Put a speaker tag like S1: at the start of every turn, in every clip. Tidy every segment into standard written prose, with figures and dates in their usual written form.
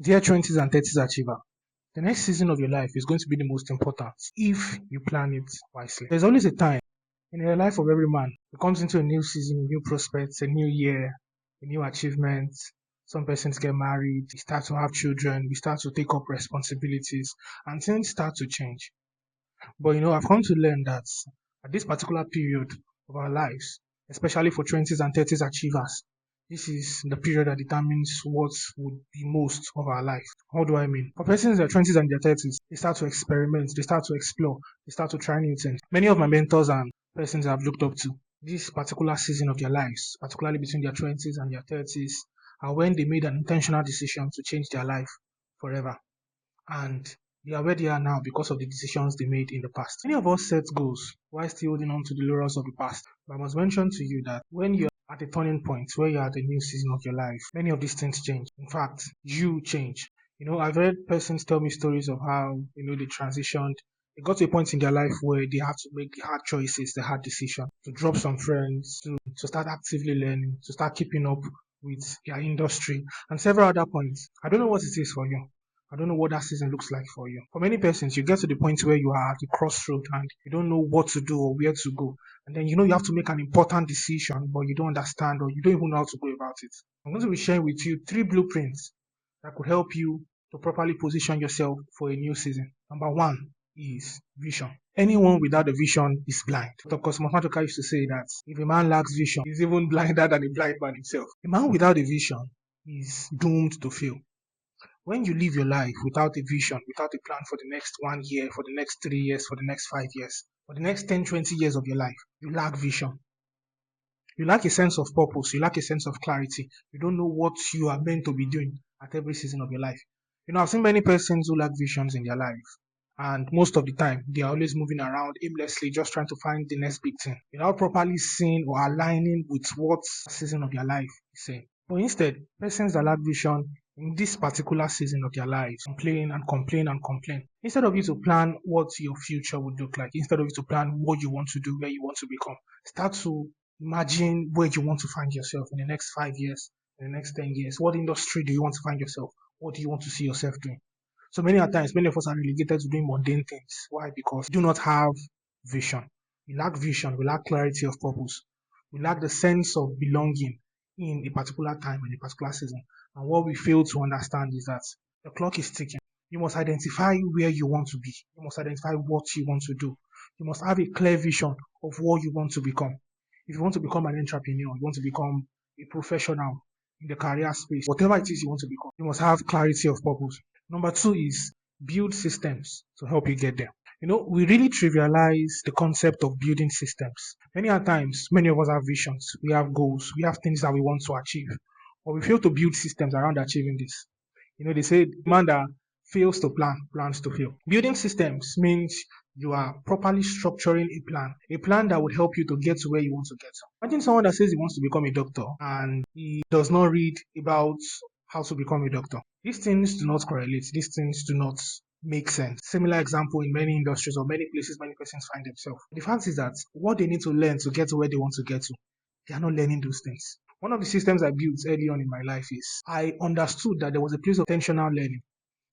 S1: Dear 20s and 30s achiever, the next season of your life is going to be the most important if you plan it wisely. There's always a time in the life of every man who comes into a new season, a new prospects, a new year, a new achievement. Some persons get married, we start to have children, we start to take up responsibilities, and things start to change. But I've come to learn that at this particular period of our lives, especially for 20s and 30s achievers, this is the period that determines what would be most of our life. How do I mean? For persons in their 20s and their 30s, they start to experiment, they start to explore, they start to try new things. Many of my mentors and persons I've looked up to, this particular season of their lives, particularly between their 20s and their 30s, are when they made an intentional decision to change their life forever. And they are where they are now because of the decisions they made in the past. Many of us set goals while still holding on to the laurels of the past. But I must mention to you that when you're at a turning point, where you're at a new season of your life, many of these things change. In fact, you change. I've heard persons tell me stories of how, they transitioned. They got to a point in their life where they had to make the hard choices, the hard decision to drop some friends, to start actively learning, to start keeping up with their industry, and several other points. I don't know what it is for you. I don't know what that season looks like for you. For many persons, you get to the point where you are at the crossroad and you don't know what to do or where to go. And then you have to make an important decision, but you don't understand or you don't even know how to go about it. I'm going to be sharing with you 3 blueprints that could help you to properly position yourself for a new season. Number 1 is vision. Anyone without a vision is blind. Dr. Mathematical used to say that if a man lacks vision, he's even blinder than a blind man himself. A man without a vision is doomed to fail. When you live your life without a vision, without a plan for the next 1 year, for the next 3 years, for the next 5 years, for the next 10, 20 years of your life, you lack vision. You lack a sense of purpose. You lack a sense of clarity. You don't know what you are meant to be doing at every season of your life. I've seen many persons who lack visions in their life. And most of the time, they are always moving around aimlessly, just trying to find the next big thing without properly seeing or aligning with what season of their life is saying. But instead, persons that lack vision in this particular season of their lives complain and complain and complain. Instead of you to plan what your future would look like, instead of you to plan what you want to do, where you want to become, start to imagine where you want to find yourself in the next 5 years, in the next 10 years. What industry do you want to find yourself? What do you want to see yourself doing? So many times, many of us are relegated to doing mundane things. Why? Because we do not have vision. We lack vision. We lack clarity of purpose. We lack the sense of belonging in a particular time, in a particular season. And what we fail to understand is that the clock is ticking. You must identify where you want to be. You must identify what you want to do. You must have a clear vision of what you want to become. If you want to become an entrepreneur, you want to become a professional in the career space, whatever it is you want to become, you must have clarity of purpose. Number 2 is build systems to help you get there. We really trivialize the concept of building systems. Many times, many of us have visions, we have goals, we have things that we want to achieve, but we fail to build systems around achieving this. They say the man that fails to plan plans to fail. Building systems means you are properly structuring a plan that would help you to get to where you want to get to. Imagine someone that says he wants to become a doctor and he does not read about how to become a doctor. These things do not correlate. These things do not make sense. Similar example in many industries or many places many persons find themselves. The fact is that what they need to learn to get to where they want to get to, they are not learning those things. One of the systems I built early on in my life is I understood that there was a place of intentional learning.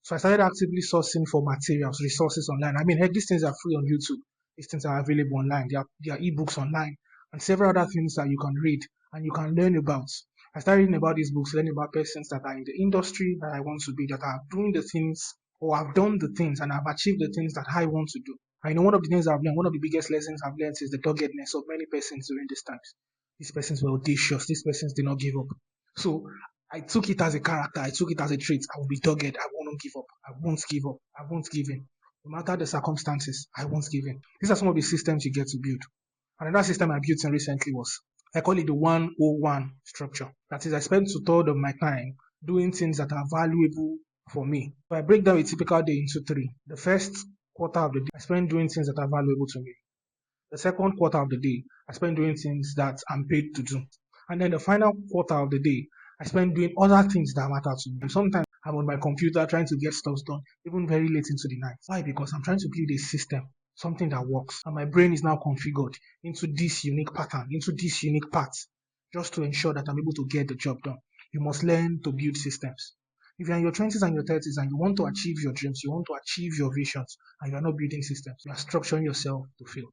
S1: So I started actively sourcing for materials, resources online. Heck, these things are free on YouTube. These things are available online. There are ebooks online and several other things that you can read and you can learn about. I started reading about these books, learning about persons that are in the industry that I want to be, that are doing the things or have done the things and have achieved the things that I want to do. One of the things I've learned, one of the biggest lessons I've learned is the doggedness of many persons during this time. These persons were audacious. These persons did not give up. So I took it as a character. I took it as a trait. I will be dogged. I won't give up. I won't give up. I won't give in. No matter the circumstances, I won't give in. These are some of the systems you get to build. Another system I built in recently was, I call it the 101 structure. That is, I spend 2/3 of my time doing things that are valuable for me. So I break down a typical day into 3. The first quarter of the day, I spend doing things that are valuable to me. The second quarter of the day, I spend doing things that I'm paid to do. And then the final quarter of the day, I spend doing other things that matter to me. And sometimes I'm on my computer trying to get stuff done, even very late into the night. Why? Because I'm trying to build a system, something that works. And my brain is now configured into this unique pattern, into this unique path, just to ensure that I'm able to get the job done. You must learn to build systems. If you're in your 20s and your 30s and you want to achieve your dreams, you want to achieve your visions, and you are not building systems, you are structuring yourself to fail.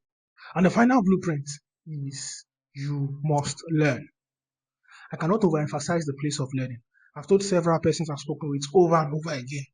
S1: And the final blueprint is you must learn. I cannot overemphasize the place of learning. I've told several persons I've spoken with over and over again.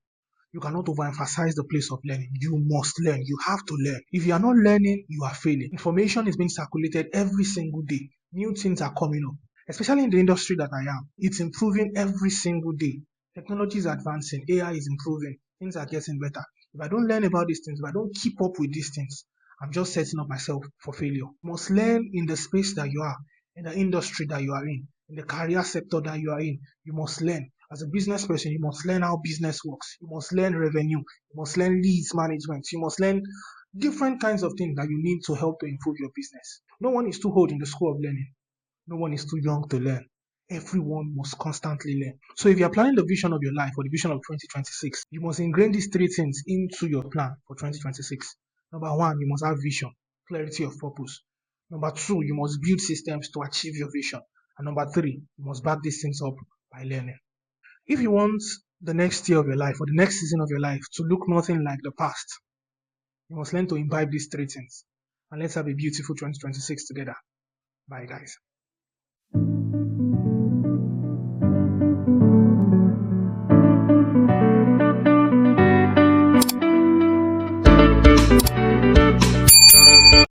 S1: You cannot overemphasize the place of learning. You must learn. You have to learn. If you are not learning, you are failing. Information is being circulated every single day. New things are coming up, especially in the industry that I am. It's improving every single day. Technology is advancing. AI is improving. Things are getting better. If I don't learn about these things, if I don't keep up with these things, I'm just setting up myself for failure. You must learn in the space that you are, in the industry that you are in the career sector that you are in. You must learn. As a business person, you must learn how business works. You must learn revenue. You must learn leads management. You must learn different kinds of things that you need to help to improve your business. No one is too old in the school of learning. No one is too young to learn. Everyone must constantly learn. So if you are planning the vision of your life or the vision of 2026, you must ingrain these three things into your plan for 2026. Number one, you must have vision, clarity of purpose. Number two, you must build systems to achieve your vision. And number three, you must back these things up by learning. If you want the next year of your life or the next season of your life to look nothing like the past, you must learn to imbibe these three things. And let's have a beautiful 2026 together. Bye, guys.